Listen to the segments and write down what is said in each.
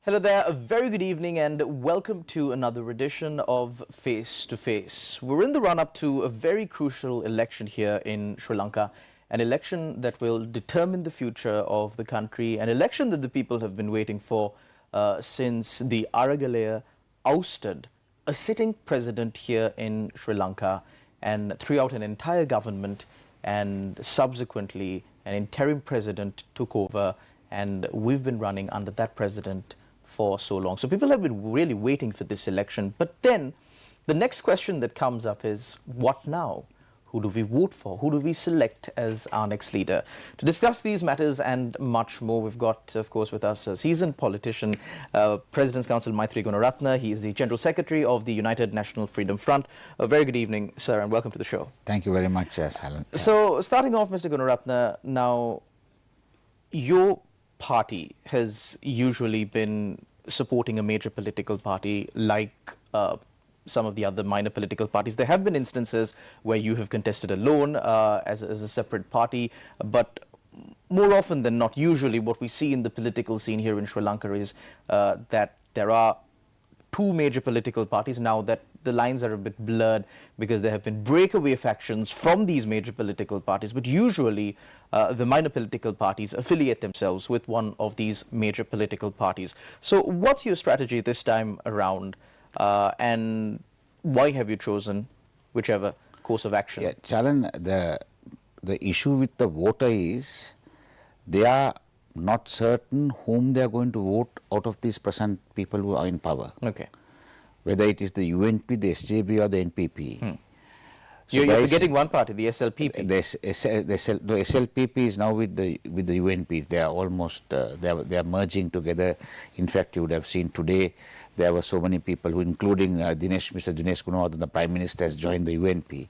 Hello there, a very good evening and welcome to another edition of Face to Face. We're in the run-up to a very crucial election here in Sri Lanka, an election that will determine the future of the country, an election that the people have been waiting for since the Aragalaya ousted a sitting president here in Sri Lanka and threw out an entire government, and subsequently an interim president took over, and we've been running under that president for so long. So people have been really waiting for this election. But then the next question that comes up is, what now? Who do we vote for? Who do we select as our next leader? To discuss these matters and much more, we've got, of course, with us a seasoned politician, President's Council Maithri Gunaratne. He is the General Secretary of the United National Freedom Front. A very good evening, sir, and welcome to the show. Thank you very much, Alan. Yeah. So, starting off, Mr. Gunaratne, now, your party has usually been supporting a major political party like some of the other minor political parties. There have been instances where you have contested alone as a separate party, but more often than not, usually what we see in the political scene here in Sri Lanka is that there are two major political parties. Now that the lines are a bit blurred because there have been breakaway factions from these major political parties, but usually the minor political parties affiliate themselves with one of these major political parties. So what's your strategy this time around, and why have you chosen whichever course of action? Yeah, Chalan, the issue with the voter is they are not certain whom they are going to vote out of these present people who are in power. Okay. Whether it is the UNP, the SJB or the NPP. So you're forgetting one party, the SLPP. The SLPP is now with the UNP. They are almost they are merging together. In fact, you would have seen today there were so many people who, including Mr. Dinesh Gunaratne, the Prime Minister, has joined the UNP.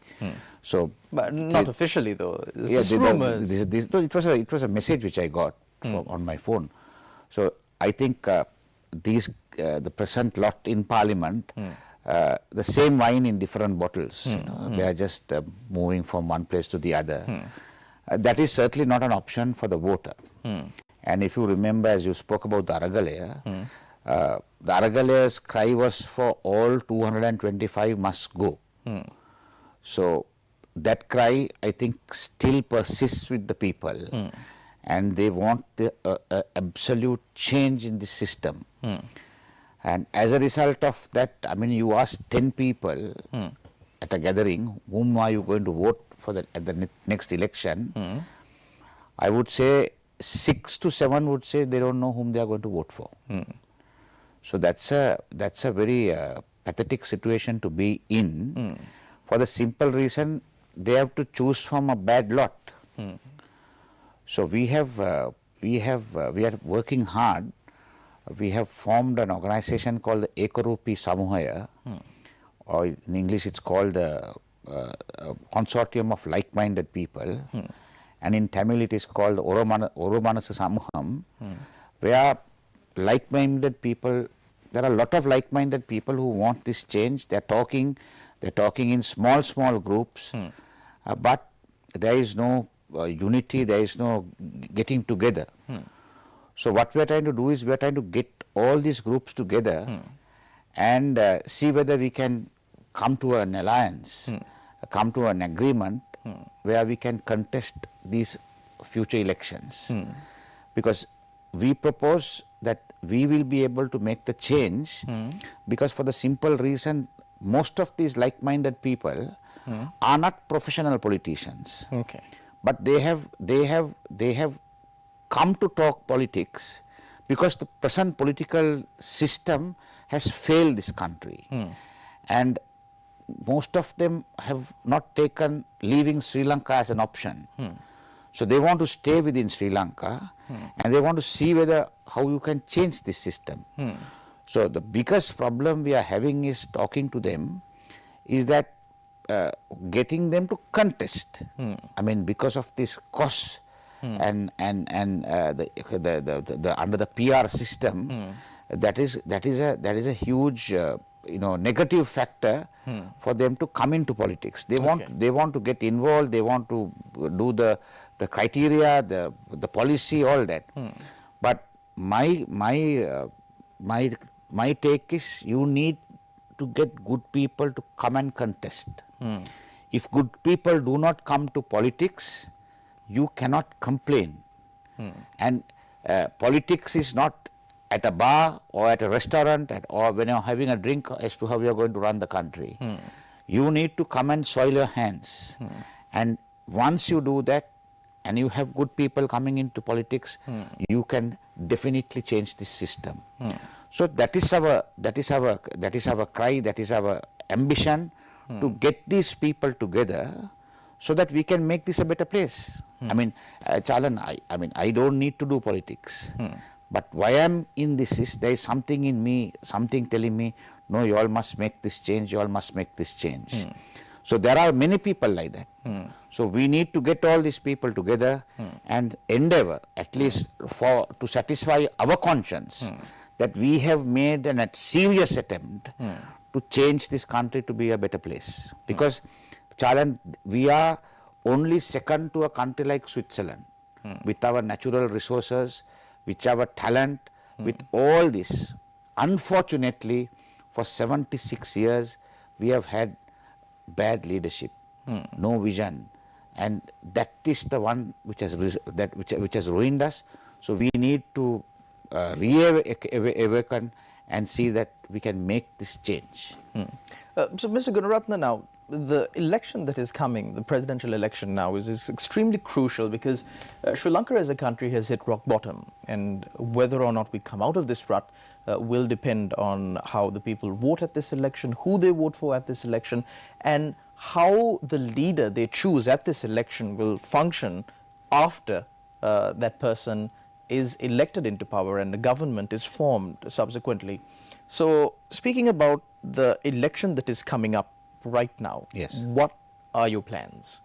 So, but not officially though. It's rumors. It was a message which I got on my phone. So I think the present lot in Parliament. The same wine in different bottles. They are just moving from one place to the other. That is certainly not an option for the voter. And if you remember, as you spoke about the Aragalaya, the Aragalaya's cry was for all 225 must go. So that cry, I think, still persists with the people. And they want the absolute change in the system. And as a result of that, I mean, you ask 10 people at a gathering, whom are you going to vote for at the next election? I would say 6 to 7 would say they don't know whom they are going to vote for. So that's a very pathetic situation to be in, for the simple reason they have to choose from a bad lot. So we are working hard. We have formed an organization called the Ekarupi Samuhaya, or in English it's called the Consortium of Like-Minded People, and in Tamil it is called Oromanasa Samuham, where like-minded people, there are a lot of like-minded people who want this change. They're talking in small groups, but there is no unity, there is no getting together. So what we are trying to do is we are trying to get all these groups together and see whether we can come to an alliance, come to an agreement where we can contest these future elections. Because we propose that we will be able to make the change, because for the simple reason, most of these like-minded people are not professional politicians. Okay. But they have come to talk politics because the present political system has failed this country. And most of them have not taken leaving Sri Lanka as an option. So they want to stay within Sri Lanka and they want to see how you can change this system. So the biggest problem we are having is talking to them is that getting them to contest. I mean, because of this cost and the under the PR system, that is a huge negative factor for them to come into politics. They want to get involved. They want to do the criteria, the policy, all that. But my my take is you need to get good people to come and contest. If good people do not come to politics, you cannot complain. And politics is not at a bar or at a restaurant or when you're having a drink as to how you're going to run the country. You need to come and soil your hands. And once you do that and you have good people coming into politics, you can definitely change this system. So that is our cry, that is our ambition, to get these people together so that we can make this a better place. I mean, Chalan, I don't need to do politics. But why I'm in this is there is something in me, something telling me, no, you all must make this change, you all must make this change. So there are many people like that. So we need to get all these people together and endeavor, at least to satisfy our conscience, that we have made a serious attempt to change this country to be a better place. Because, Chalan, we are only second to a country like Switzerland, with our natural resources, with our talent, with all this. Unfortunately, for 76 years, we have had bad leadership, no vision, and that is the one which has ruined us. So we need to reawaken and see that we can make this change. So, Mr. Gunaratne, now, the election that is coming, the presidential election now, is extremely crucial because Sri Lanka as a country has hit rock bottom, and whether or not we come out of this rut will depend on how the people vote at this election, who they vote for at this election, and how the leader they choose at this election will function after that person is elected into power and the government is formed subsequently. So, speaking about the election that is coming up right now, yes, what are your plans?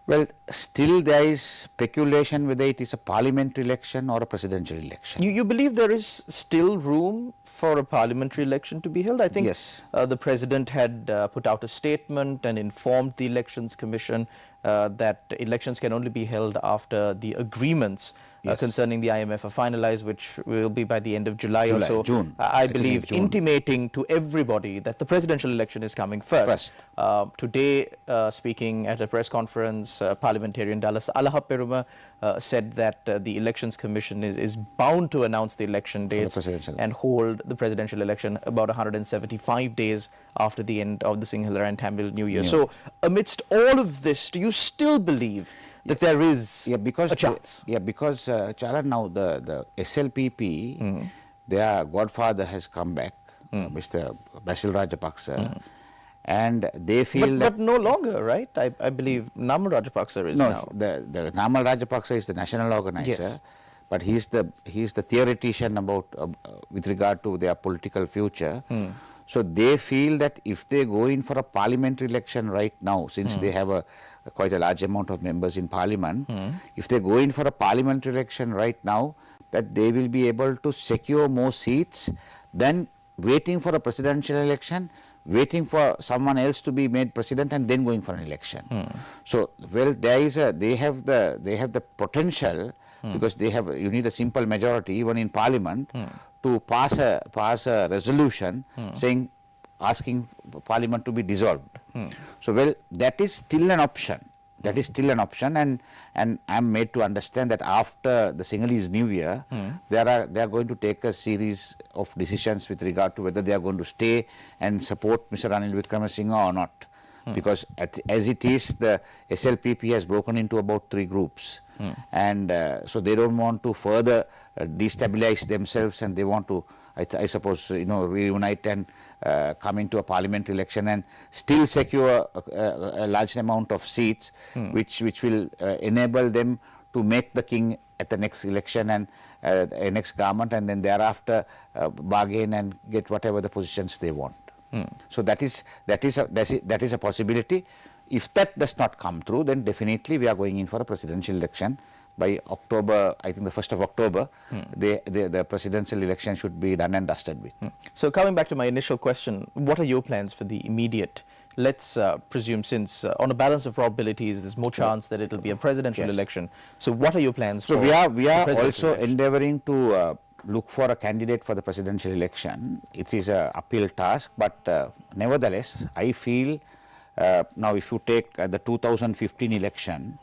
Well, still there is speculation whether it is a parliamentary election or a presidential election. You believe there is still room for a parliamentary election to be held? I think yes. The president had put out a statement and informed the Elections Commission that elections can only be held after the agreements concerning the IMF are finalized, which will be by the end of July or so. June. I believe June. Intimating to everybody that the presidential election is coming first. Today, speaking at a press conference, parliamentarian Dallas Alahaperuma said that the Elections Commission is bound to announce the election dates and hold the presidential election about 175 days after the end of the Sinhala and Tamil New Year. So, amidst all of this, do you still believe that there is a chance? Because Chalan, now the SLPP, their godfather has come back, Mr. Basil Rajapaksa, and they feel but no longer, right? I believe Namal Rajapaksa is now. The Namal Rajapaksa is the national organizer, but he's the theoretician about with regard to their political future. So they feel that if they go in for a parliamentary election right now, since they have quite a large amount of members in parliament, if they go in for a parliamentary election right now, that they will be able to secure more seats than waiting for a presidential election, waiting for someone else to be made president and then going for an election. So, well, they have the potential, because you need a simple majority even in parliament to pass a resolution saying, asking parliament to be dissolved. So, well, that is still an option. That is still an option, and I am made to understand that after the Sinhalese New Year, they are going to take a series of decisions with regard to whether they are going to stay and support Mr. Ranil Wickremesinghe or not. Because as it is, the SLPP has broken into about 3 groups, and so they don't want to further destabilize themselves, and they want to, I suppose, reunite and come into a parliamentary election and still secure a large amount of seats, which will enable them to make the king at the next election and next government, and then thereafter bargain and get whatever the positions they want. So that is a possibility. If that does not come through, then definitely we are going in for a presidential election. By October, I think the 1st of October, the presidential election should be done and dusted with. So coming back to my initial question, what are your plans for the immediate? Let's presume, since on a balance of probabilities, there's more chance that it will be a presidential election. So what are your plans? So we are also endeavoring to look for a candidate for the presidential election. It is an uphill task, but nevertheless, I feel now if you take the 2015 election,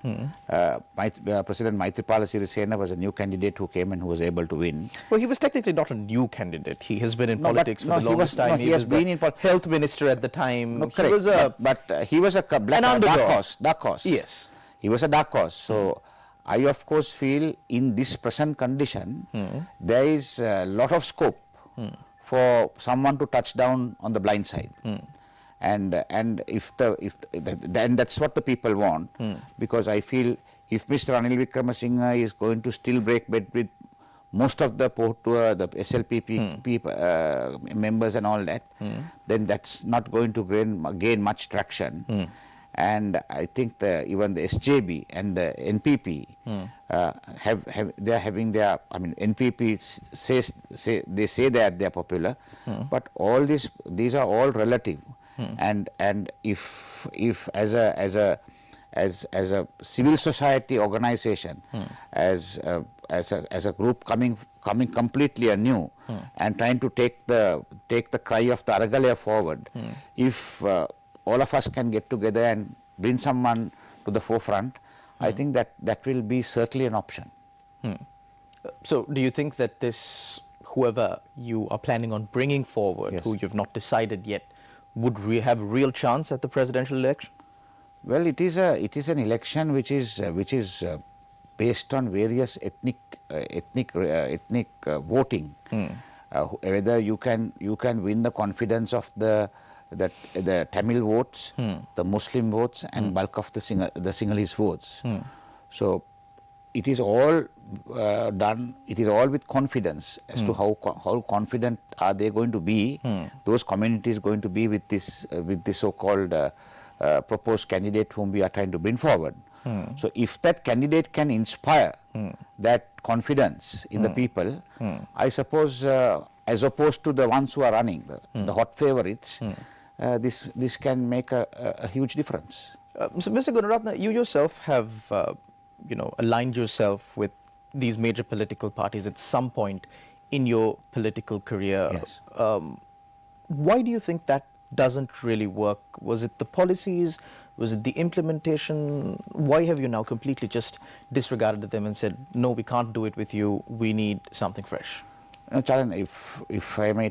President Maithripala Sirisena was a new candidate who came and who was able to win. Well, he was technically not a new candidate. He has been in politics for the longest time. He has been in health minister at the time. No, correct. He was a dark horse. Yes. He was a dark horse. So I of course feel in this present condition, there is a lot of scope for someone to touch down on the blind side. And then that's what the people want, because I feel if Mr. Ranil Wickramasinghe is going to still break bed with most of the the SLPP members and all that, then that's not going to gain much traction. And I think even the SJB and the NPP they are having their, I mean, NPP they say that they are popular, but all these are all relative. And if as a civil society organization, as a group coming completely anew and trying to take the cry of the Aragalaya forward, if all of us can get together and bring someone to the forefront, I think that will be certainly an option. So do you think that whoever you are planning on bringing forward, yes, who you've not decided yet, would have a real chance at the presidential election? Well, it is an election which is based on various ethnic voting. Whether you can win the confidence of the Tamil votes, the Muslim votes, and bulk of the Sinhalese votes. So it is all done. It is all with confidence as to how confident are they going to be. Those communities going to be with this so-called proposed candidate whom we are trying to bring forward. So if that candidate can inspire that confidence in the people, I suppose, as opposed to the ones who are running, the hot favorites, this can make a huge difference. So, Mr. Gunaratne, you yourself have aligned yourself with these major political parties at some point in your political career. Yes. Why do you think that doesn't really work? Was it the policies? Was it the implementation? Why have you now completely just disregarded them and said, no, we can't do it with you, we need something fresh? No, Charan, if I may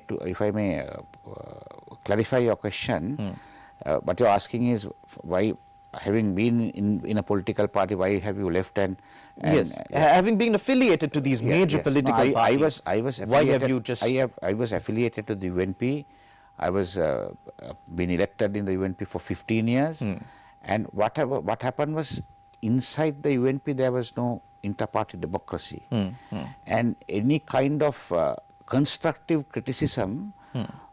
clarify your question, what you're asking is why, having been in a political party, why have you left and yes, having been affiliated to these major political parties, I was affiliated, why have you just... I was affiliated to the UNP. I was been elected in the UNP for 15 years, and what happened was, inside the UNP there was no inter-party democracy, and any kind of constructive criticism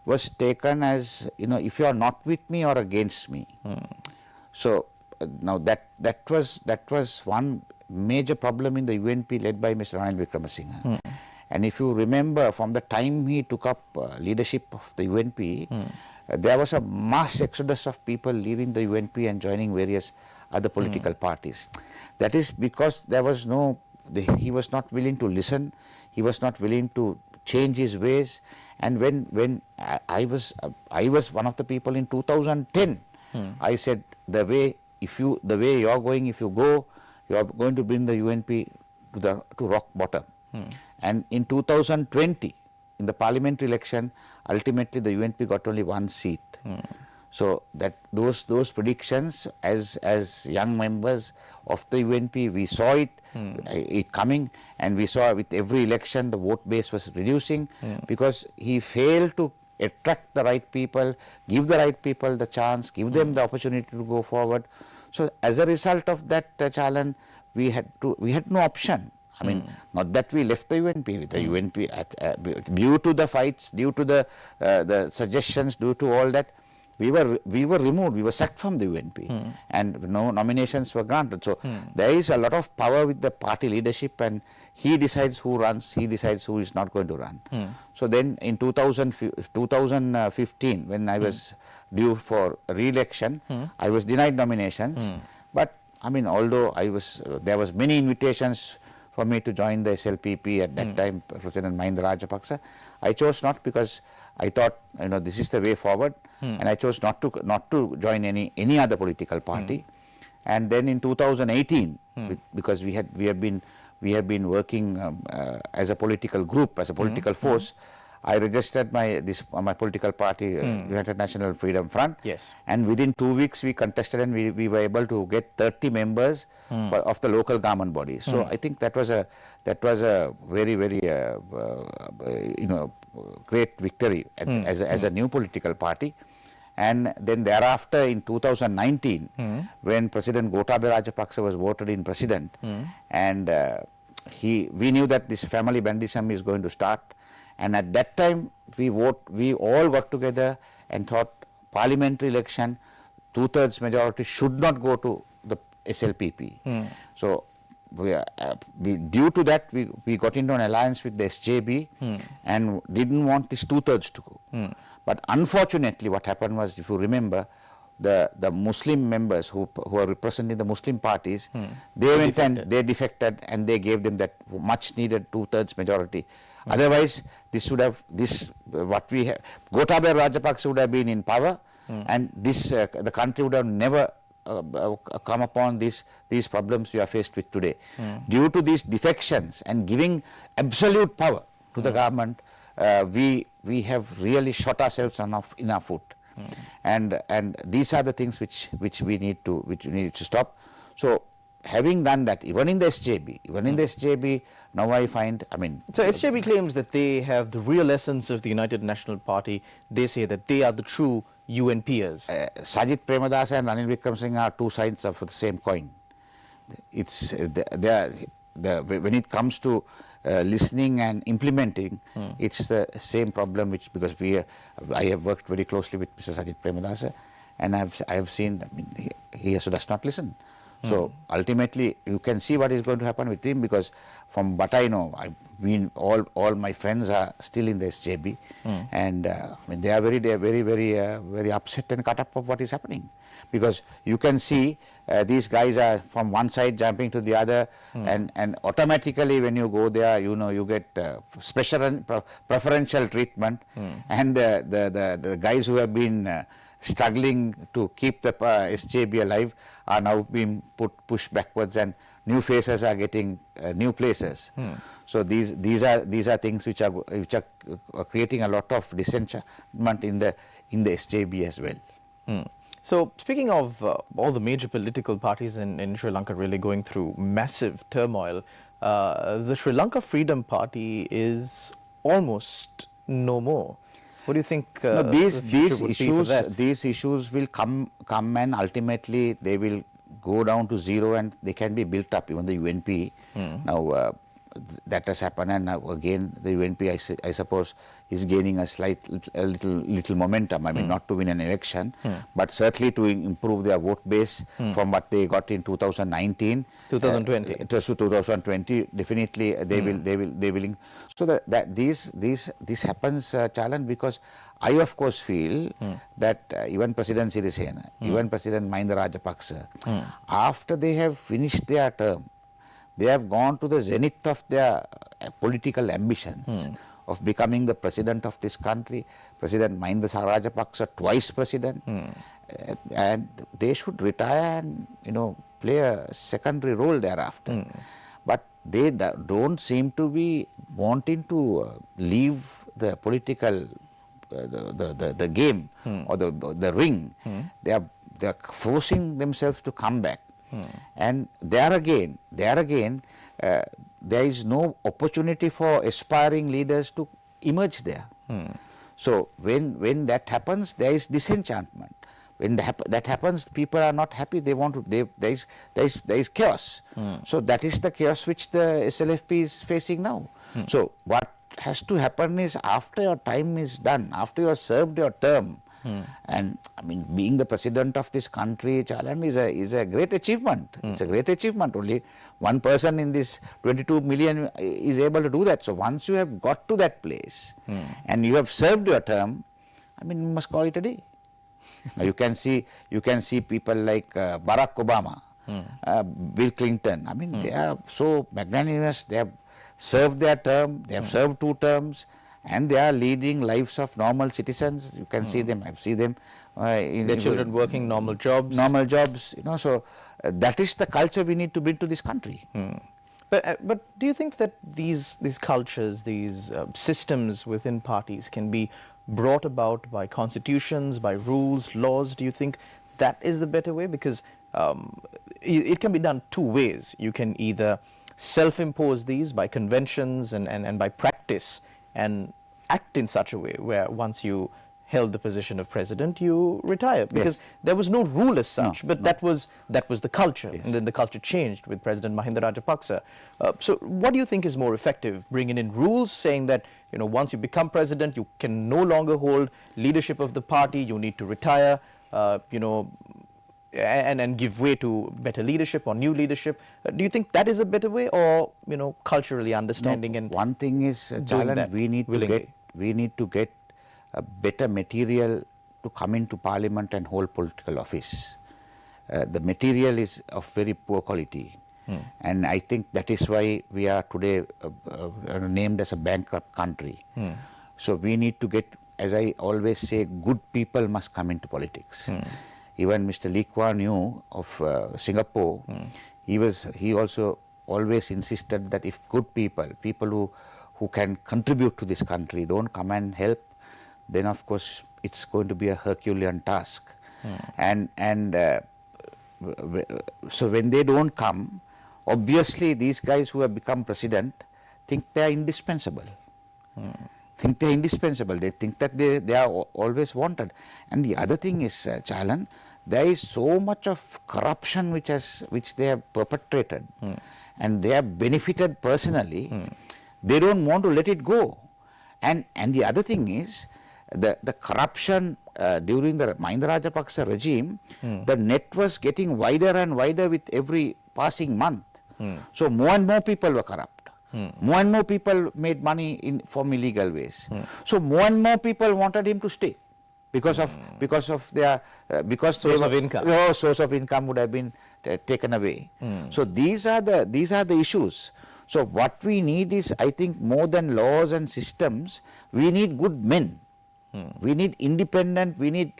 was taken as, if you are not with me or against me. So now that was one major problem in the UNP led by Mr. Ranil Wickramasinghe. And if you remember, from the time he took up leadership of the UNP, there was a mass exodus of people leaving the UNP and joining various other political parties. That is because there was he was not willing to listen, he was not willing to change his ways. And when I was one of the people in 2010, I said, the way you're going, if you go, you are going to bring the UNP to rock bottom. And in 2020, in the parliamentary election, ultimately the UNP got only one seat. So that those predictions, as young members of the UNP, we saw it coming, and we saw with every election the vote base was reducing, because he failed to attract the right people, give the right people the chance, give them the opportunity to go forward. So as a result of that challenge, we had no option. I mean, not that we left the UNP. The UNP, due to the fights, due to the suggestions, due to all that, we were removed. We were sacked from the UNP, and no nominations were granted. So there is a lot of power with the party leadership, and he decides who runs. He decides who is not going to run. So then, in 2015, when I was due for re-election, I was denied nominations. But I mean, although there was many invitations for me to join the SLPP at that time, President Maithri Rajapaksa. I chose not because I thought, this is the way forward, and I chose not to join any other political party. And then in 2018, because we have been working as a political group, as a political force, I registered my political party, United National Freedom Front. Yes. And within 2 weeks we contested, and we were able to get 30 members of the local government bodies. So I think that was a very, very great victory as a new political party. And then thereafter in 2019, when President Gotabaya Rajapaksa was voted in president, and we knew that this family bandism is going to start. And at that time, we all worked together and thought parliamentary election, 2/3 majority should not go to the SLPP. So due to that, we got into an alliance with the SJB and didn't want this 2/3 to go. But unfortunately, what happened was, if you remember, the Muslim members who are representing the Muslim parties, they defected, and they gave them that much needed 2/3 majority. Otherwise, Gotabaya Rajapaksa would have been in power, and the country would have never come upon these problems we are faced with today. Due to these defections and giving absolute power to the government, we have really shot ourselves in our foot. And these are the things which we need to stop. So having done that, even in the SJB, now I find, So SJB claims that they have the real essence of the United National Party. They say that they are the true UNPers. Sajith Premadasa and Ranil Wickremesinghe are two sides of the same coin. It's when it comes to listening and implementing, it's the same problem. Because I have worked very closely with Mr. Sajith Premadasa, and I have seen, he also does not listen. So ultimately, you can see what is going to happen with him, because from what I know, all my friends are still in the SJB, and they are very, very upset and cut up of what is happening, because you can see these guys are from one side jumping to the other, and automatically when you go there, you get special and preferential treatment, and the guys who have been struggling to keep the SJB alive are now being pushed backwards, and new faces are getting new places. So these are things which are creating a lot of disenchantment in the SJB as well. So speaking of all the major political parties in Sri Lanka really going through massive turmoil, the Sri Lanka Freedom Party is almost no more. What do you think these issues will come and ultimately they will go down to zero, and they can be built up. Even the UNP now that has happened, and now again the UNP I suppose is gaining a little momentum. Not to win an election, but certainly to improve their vote base from what they got in 2019, 2020 to 2020. Definitely they will. So that this happens, Chalan, because I of course feel that even President Sirasa, even President Maithri Rajapaksa, after they have finished their term, they have gone to the zenith of their political ambitions of becoming the president of this country. President Maithri Rajapaksa, twice president, and they should retire and play a secondary role thereafter. But they don't seem to be wanting to leave the political the game or the ring. They are forcing themselves to come back. And there again, there is no opportunity for aspiring leaders to emerge there. So when that happens, there is disenchantment. When that happens, people are not happy. They want to. There is chaos. So that is the chaos which the SLFP is facing now. So what has to happen is, after your time is done, after you have served your term. And being the president of this country, Chalan, is a great achievement. It's a great achievement. Only one person in this 22 million is able to do that. So once you have got to that place and you have served your term, you must call it a day. Now you can see people like Barack Obama. Bill Clinton. I mean, they are so magnanimous. They have served their term. They have served 2 terms. And they are leading lives of normal citizens. You can see them. I've seen them. Their children working normal jobs. Normal jobs. You know, so that is the culture we need to bring to this country. But do you think that these cultures, these systems within parties can be brought about by constitutions, by rules, laws? Do you think that is the better way? Because it can be done 2 ways. You can either self-impose these by conventions and by practice, and act in such a way where once you held the position of president, you retire, because there was no rule as such, but that was the culture, and then the culture changed with President Mahinda Rajapaksa. So what do you think is more effective, bringing in rules saying that, you know, once you become president, you can no longer hold leadership of the party, you need to retire, you know, and give way to better leadership or new leadership? Do you think that is a better way, or, you know, culturally understanding? And one thing is, Jalan, we need to get a better material to come into parliament and hold political office. The material is of very poor quality, and I think that is why we are today named as a bankrupt country. So we need to get, as I always say, good people must come into politics. Even Mr. Lee Kuan Yew of Singapore, he also always insisted that if good people who can contribute to this country don't come and help, then of course it's going to be a Herculean task. So when they don't come, obviously these guys who have become president think they are indispensable. Think they are indispensable. They think that they are always wanted. And the other thing is, Chalan, there is so much of corruption which they have perpetrated, and they have benefited personally. They don't want to let it go. And the other thing is, the corruption during the Mahinda Rajapaksa regime, the net was getting wider and wider with every passing month. So more and more people were corrupt. More and more people made money from illegal ways. So more and more people wanted him to stay because of their source of income. Source of income would have been taken away. So these are the issues. So what we need is, I think, more than laws and systems, we need good men. We need independent, we need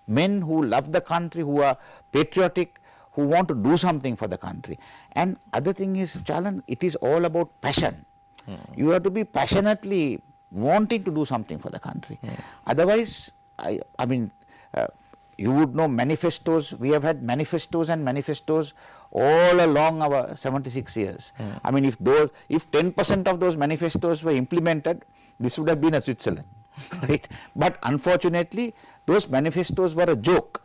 men who love the country, who are patriotic, who want to do something for the country. And other thing is, Chalan, it is all about passion. You have to be passionately wanting to do something for the country. Otherwise, I mean, you would know manifestos. We have had manifestos and manifestos all along our 76 years. I mean, if 10% of those manifestos were implemented, this would have been a Switzerland. Right? But unfortunately, those manifestos were a joke.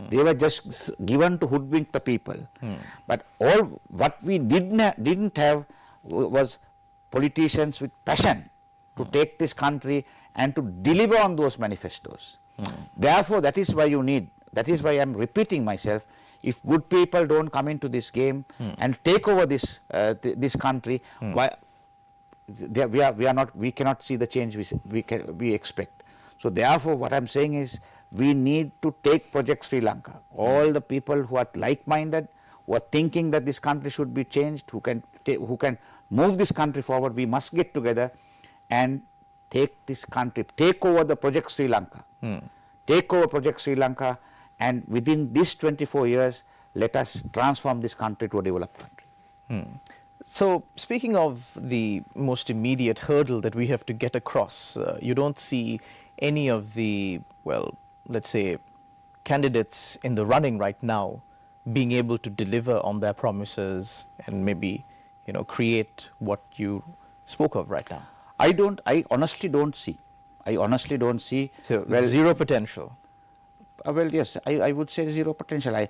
They were just given to hoodwink the people. But all what we didn't have was politicians with passion to take this country and to deliver on those manifestos. Therefore, that is why I am repeating myself, if good people don't come into this game and take over this country, we cannot see the change we expect. So therefore, what I am saying is, we need to take Project Sri Lanka. All the people who are like-minded, who are thinking that this country should be changed, who can move this country forward, we must get together and take this country, take over the Project Sri Lanka. Take over Project Sri Lanka, and within these 24 years, let us transform this country to a developed country. So, speaking of the most immediate hurdle that we have to get across, you don't see any of the, well, let's say, candidates in the running right now being able to deliver on their promises and maybe, you know, create what you spoke of right now? I honestly don't see. So, zero potential. Well, yes, I would say zero potential. I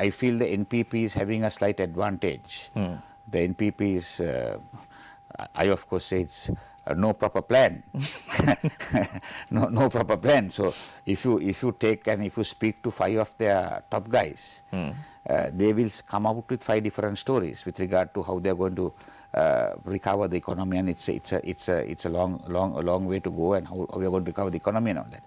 feel the NPP is having a slight advantage. The NPP is, I of course say it's no proper plan. no proper plan. So if you take and if you speak to 5 of their top guys, they will come out with 5 different stories with regard to how they are going to recover the economy, and it's a long way to go, and how we are going to recover the economy and all that.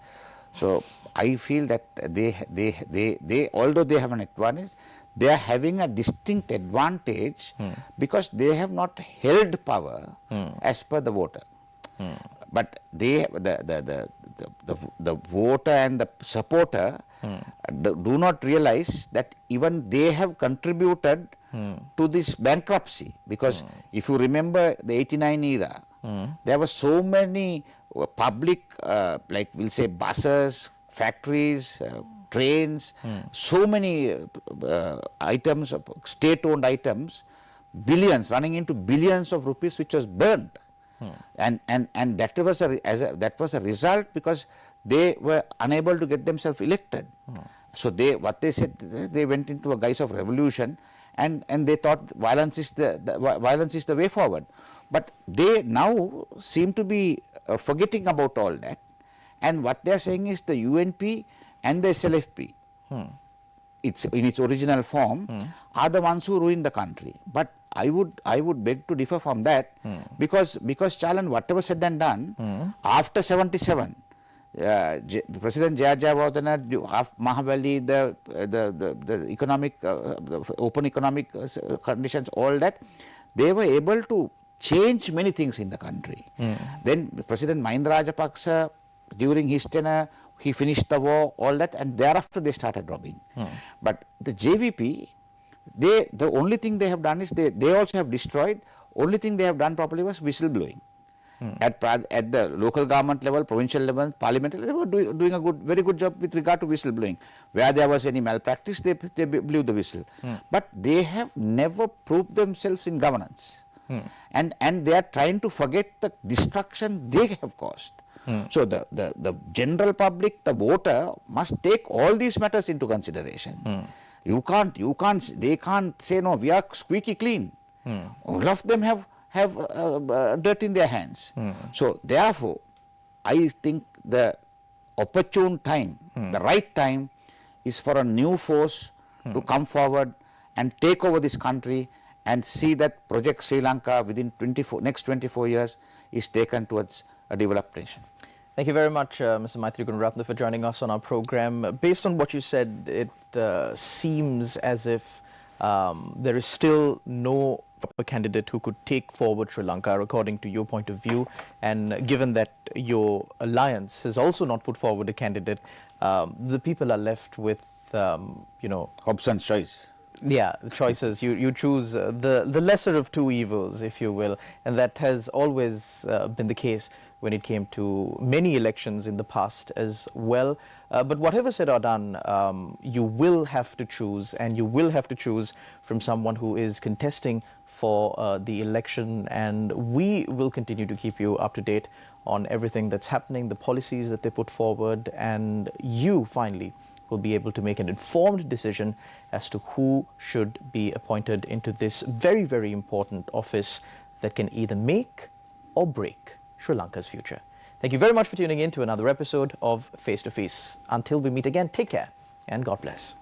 So I feel that they although they have an advantage, they are having a distinct advantage because they have not held power as per the voter. But they the voter and the supporter do not realize that even they have contributed to this bankruptcy, because if you remember the 89 era, there were so many public like we'll say buses, factories, trains, so many items, state-owned items, billions, running into billions of rupees, which was burnt. And that was a result because they were unable to get themselves elected. So what they said, they went into a guise of revolution, and they thought violence is the way forward. But they now seem to be forgetting about all that, and what they are saying is the UNP and the SLFP, it's in its original form, are the ones who ruin the country. But I would beg to differ from that, because Chalan, whatever said and done, after 77, President Jayajayawardena, Mahabali, the economic, the open economic conditions, all that, they were able to change many things in the country. Then President Mahinda Rajapaksa, during his tenure, he finished the war, all that, and thereafter they started robbing. But the JVP, the only thing they have done is they also have destroyed. Only thing they have done properly was whistleblowing. At the local government level, provincial level, parliament level, they were doing a very good job with regard to whistleblowing. Where there was any malpractice, they blew the whistle. But they have never proved themselves in governance. And they are trying to forget the destruction they have caused. So the general public, the voter, must take all these matters into consideration. They can't say, no, we are squeaky clean. All of them have dirt in their hands. So therefore, I think the opportune time, the right time, is for a new force to come forward and take over this country and see that Project Sri Lanka within next 24 years is taken towards a developed nation. Thank you very much, Mr. Maithri Gunaratne, for joining us on our program. Based on what you said, it seems as if there is still no proper candidate who could take forward Sri Lanka, according to your point of view. And given that your alliance has also not put forward a candidate, the people are left with, Hobson's choice. Yeah, the choices. You choose the lesser of two evils, if you will. And that has always been the case when it came to many elections in the past as well. But whatever said or done, you will have to choose, and you will have to choose from someone who is contesting for the election. And we will continue to keep you up to date on everything that's happening, the policies that they put forward, and you finally will be able to make an informed decision as to who should be appointed into this very, very important office that can either make or break Sri Lanka's future. Thank you very much for tuning in to another episode of Face to Face. Until we meet again, take care and God bless.